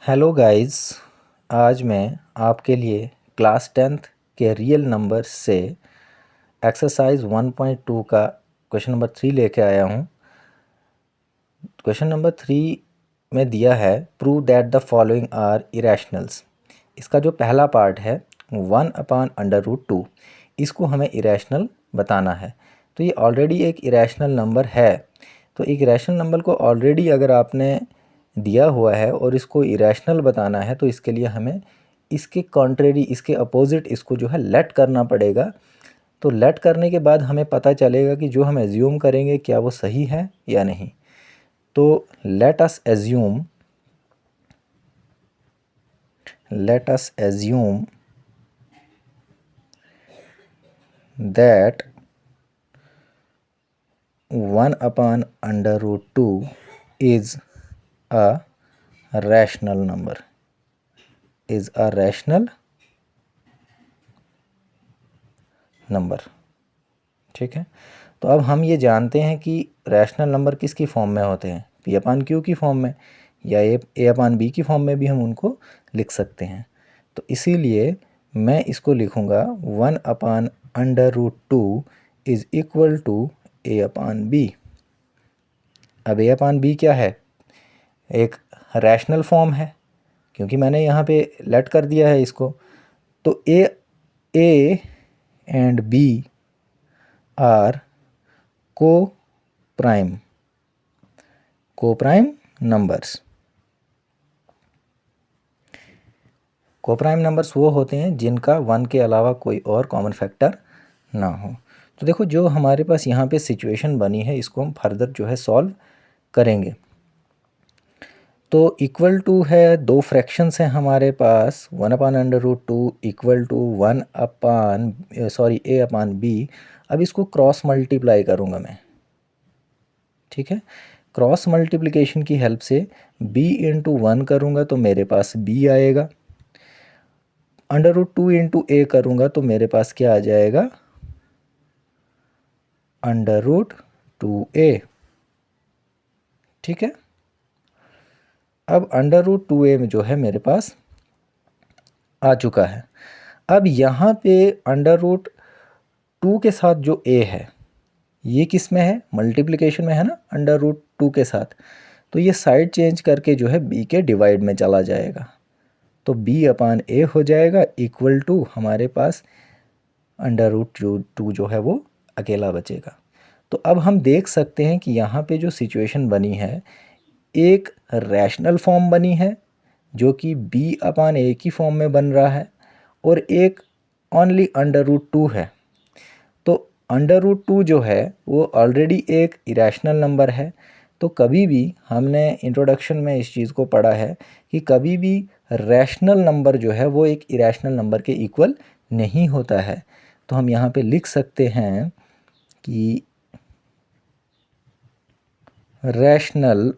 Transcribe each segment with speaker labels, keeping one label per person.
Speaker 1: Hello guys. आज मैं आपके लिए क्लास 10th के रियल नंबर से एक्सरसाइज 1.2 का क्वेश्चन नंबर 3 लेके आया हूँ। क्वेश्चन नंबर 3 में दिया है prove that the following are irrationals. इसका जो पहला पार्ट है 1/√2, इसको हमें इरेशनल बताना है। तो ये ऑलरेडी एक इरेशनल नंबर है। तो एक इरेशनल नंबर को ऑलरेडी अगर आपने दिया हुआ है और इसको इरेशनल बताना है तो इसके लिए हमें इसके कॉन्ट्रेरी, इसके अपोजिट इसको जो है लेट करना पड़ेगा। तो लेट करने के बाद हमें पता चलेगा कि जो हम एज्यूम करेंगे क्या वो सही है या नहीं। तो late us assume that 1/√2 is a rational number, ठीक है। तो अब हम ये जानते हैं कि रैशनल नंबर किसकी फॉर्म में होते हैं, P/Q की फॉर्म में, या A/B की फॉर्म में भी हम उनको लिख सकते हैं। तो इसीलिए मैं इसको लिखूँगा 1/√2 इज़ इक्वल टू A/B। अब A/B क्या है? एक रैशनल फॉर्म है, क्योंकि मैंने यहाँ पे लेट कर दिया है इसको। तो A and B are co-prime numbers. Co-prime numbers वो होते हैं जिनका 1 के अलावा कोई और कॉमन फैक्टर ना हो। तो देखो, जो हमारे पास यहाँ पे सिचुएशन बनी है इसको हम फर्दर जो है सॉल्व करेंगे। तो इक्वल टू है, दो फ्रैक्शंस हैं हमारे पास, 1/√2 इक्वल टू A/B। अब इसको क्रॉस मल्टीप्लाई करूँगा मैं, ठीक है। क्रॉस मल्टीप्लिकेशन की हेल्प से B/1 करूँगा तो मेरे पास B आएगा। √2 A करूँगा तो मेरे पास क्या आ जाएगा? √2A, ठीक है। अब √2A में जो है मेरे पास आ चुका है। अब यहाँ पे √2 के साथ जो A है ये किस में है? मल्टीप्लिकेशन में है ना, √2 के साथ। तो ये साइड चेंज करके जो है B के डिवाइड में चला जाएगा। तो B/A हो जाएगा इक्वल टू हमारे पास √2 जो है वो अकेला बचेगा। तो अब हम देख सकते हैं कि यहाँ पे जो सिचुएशन बनी है, एक रैशनल फॉर्म बनी है जो कि B/A की फॉर्म में बन रहा है, और एक ओनली √2 है। तो √2 जो है वो ऑलरेडी एक इरेशनल नंबर है। तो कभी भी हमने इंट्रोडक्शन में इस चीज़ को पढ़ा है कि कभी भी रैशनल नंबर जो है वो एक इरेशनल नंबर के इक्वल नहीं होता है। तो हम यहाँ पे लिख सकते हैं कि rational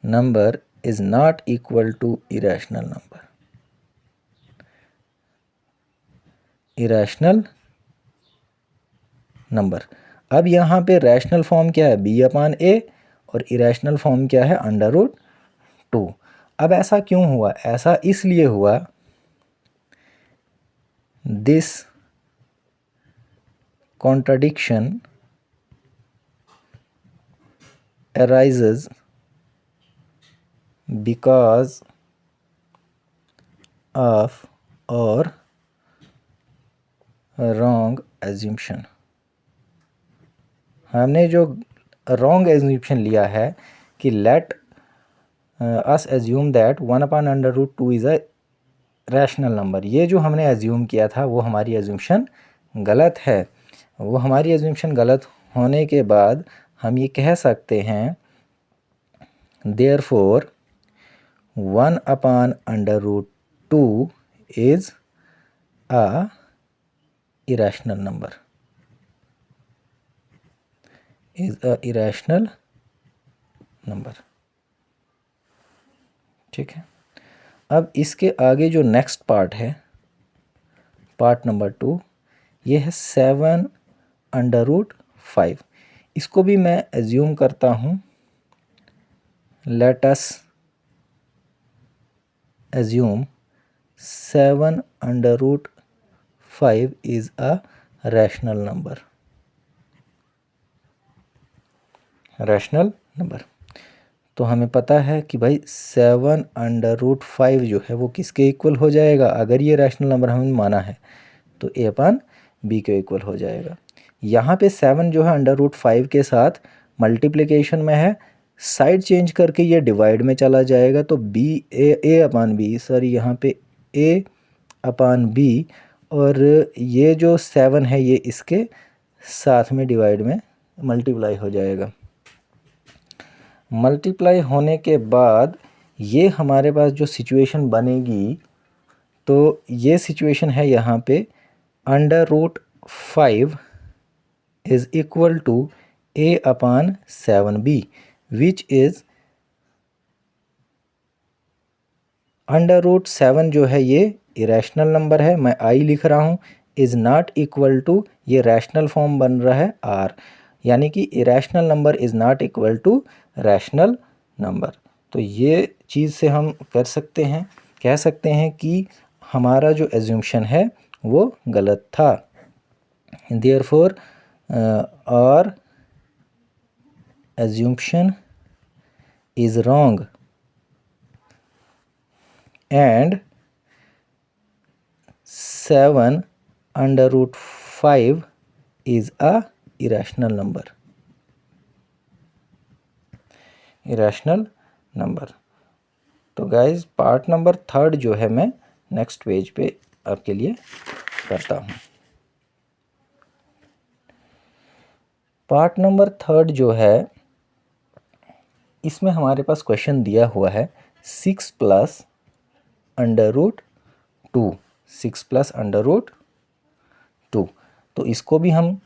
Speaker 1: number is not equal to irrational number. Irrational number. अब यहाँ पे रैशनल फॉर्म क्या है? B/A, और इरेशनल फॉर्म क्या है? √2। अब ऐसा क्यों हुआ? ऐसा इसलिए हुआ, this contradiction arises because of or wrong assumption। हमने जो रॉन्ग एज्यूम्पशन लिया है कि late us assume that 1/√2 is a rational number, ये जो हमने एज्यूम किया था वो हमारी एज्यूम्शन गलत है। वो हमारी एज्यूम्शन गलत होने के बाद हम ये कह सकते हैं therefore 1/√2 is a irrational number, ठीक है। अब इसके आगे जो नेक्स्ट पार्ट है, पार्ट नंबर 2, ये है 7/5। इसको भी मैं एज्यूम करता हूँ, let us assume 7 under root 5 is a rational number. Rational number. तो हमें पता है कि भाई 7 अंडर रूट 5 जो है वो किसके इक्वल हो जाएगा, अगर ये रैशनल नंबर हमने माना है तो a अपान b के इक्वल हो जाएगा। यहाँ पे 7 जो है अंडर रूट 5 के साथ मल्टीप्लिकेशन में है, साइड चेंज करके ये डिवाइड में चला जाएगा, तो a अपान b, सॉरी यहाँ पे a अपान b, और ये जो 7 है ये इसके साथ में डिवाइड में मल्टीप्लाई हो जाएगा। मल्टीप्लाई होने के बाद ये हमारे पास जो सिचुएशन बनेगी, तो ये सिचुएशन है यहाँ पे under root 5 is equal to a upon 7b, which is under root 7 जो है ये इरेशनल नंबर है, मैं i लिख रहा हूँ, इज़ नॉट इक्वल टू, ये रैशनल फॉर्म बन रहा है r, यानी कि irrational number is not equal to rational number. तो ये चीज़ से हम कर सकते हैं, कह सकते हैं कि हमारा जो एज्यूम्शन है वो गलत था। Therefore our assumption is wrong and 7 under root 5 is a irrational number, irrational number. तो गाइज पार्ट नंबर 3 जो है मैं नेक्स्ट पेज पे आपके लिए करता हूँ। पार्ट नंबर 3 जो है इसमें हमारे पास क्वेश्चन दिया हुआ है 6 plus under root 2, 6 plus under root 2। तो इसको भी हम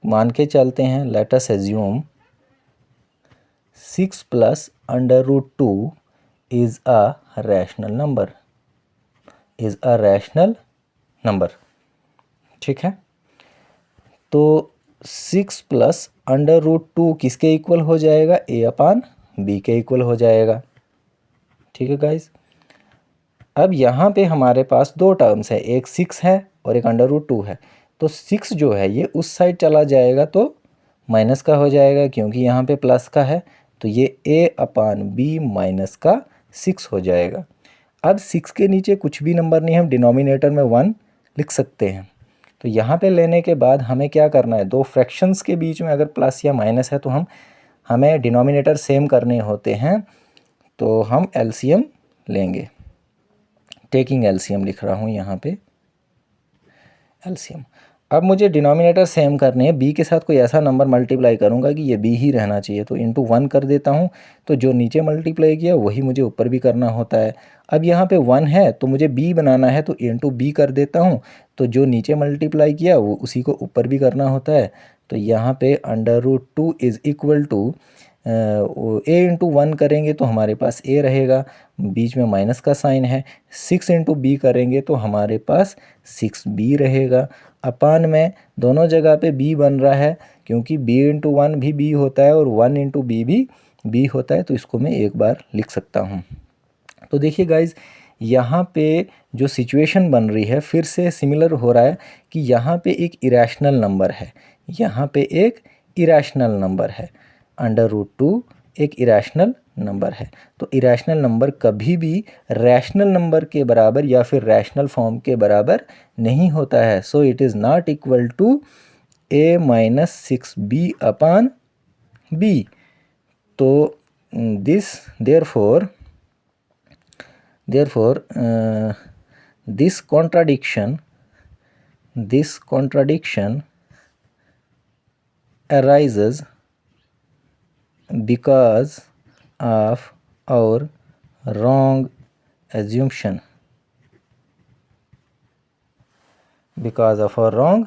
Speaker 1: मान के चलते हैं, let us assume 6 plus under root 2 is a rational number, is a rational number, ठीक है। तो 6 प्लस अंडर रूट 2 किसके इक्वल हो जाएगा, a अपान b के इक्वल हो जाएगा, ठीक है गाइज। अब यहाँ पे हमारे पास दो टर्म्स है, एक 6 है और एक अंडर रूट 2 है। तो 6 जो है ये उस साइड चला जाएगा तो माइनस का हो जाएगा, क्योंकि यहाँ पे प्लस का है, तो ये a अपान b माइनस का 6 हो जाएगा। अब 6 के नीचे कुछ भी नंबर नहीं, हम डिनोमिनेटर में 1 लिख सकते हैं। तो यहाँ पे लेने के बाद हमें क्या करना है, दो फ्रैक्शंस के बीच में अगर प्लस या माइनस है तो हमें डिनोमिनेटर सेम करने होते हैं, तो हम एलसीएम लेंगे। टेकिंग एलसीएम लिख रहा हूँ यहाँ पे, एलसीएम। अब मुझे डिनोमिनेटर सेम करने हैं, b के साथ कोई ऐसा नंबर मल्टीप्लाई करूँगा कि ये b ही रहना चाहिए, तो इंटू 1 कर देता हूँ, तो जो नीचे मल्टीप्लाई किया वही मुझे ऊपर भी करना होता है। अब यहाँ पे 1 है तो मुझे b बनाना है, तो इंटू b कर देता हूँ, तो जो नीचे मल्टीप्लाई किया वो उसी को ऊपर भी करना होता है। तो यहाँ पे under root 2 is equal to a into 1 करेंगे तो हमारे पास a रहेगा, बीच में माइनस का साइन है, 6 इंटू b करेंगे तो हमारे पास 6b रहेगा, अपान में दोनों जगह पे b बन रहा है, क्योंकि b इंटू 1 भी b होता है और 1 इंटू b भी b होता है, तो इसको मैं एक बार लिख सकता हूँ। तो देखिए गाइज, यहाँ पे जो सिचुएशन बन रही है फिर से सिमिलर हो रहा है कि यहाँ पे एक इरेशनल नंबर है, यहाँ पे एक इरेशनल नंबर है, अंडर रूट 2 एक इरेशनल नंबर है। तो इरेशनल नंबर कभी भी रैशनल नंबर के बराबर या फिर रैशनल फॉर्म के बराबर नहीं होता है। So it is not equal to a minus 6b upon b। तो this therefore this contradiction arises because of our wrong assumption, because of our wrong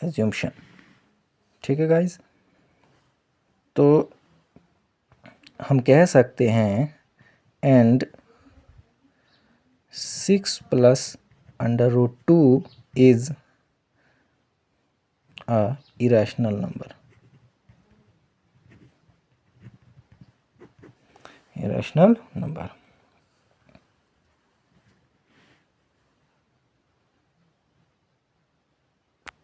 Speaker 1: assumption, ठीक है गाइज। तो हम कह सकते हैं and 6 plus under root 2 is a irrational number, irrational number.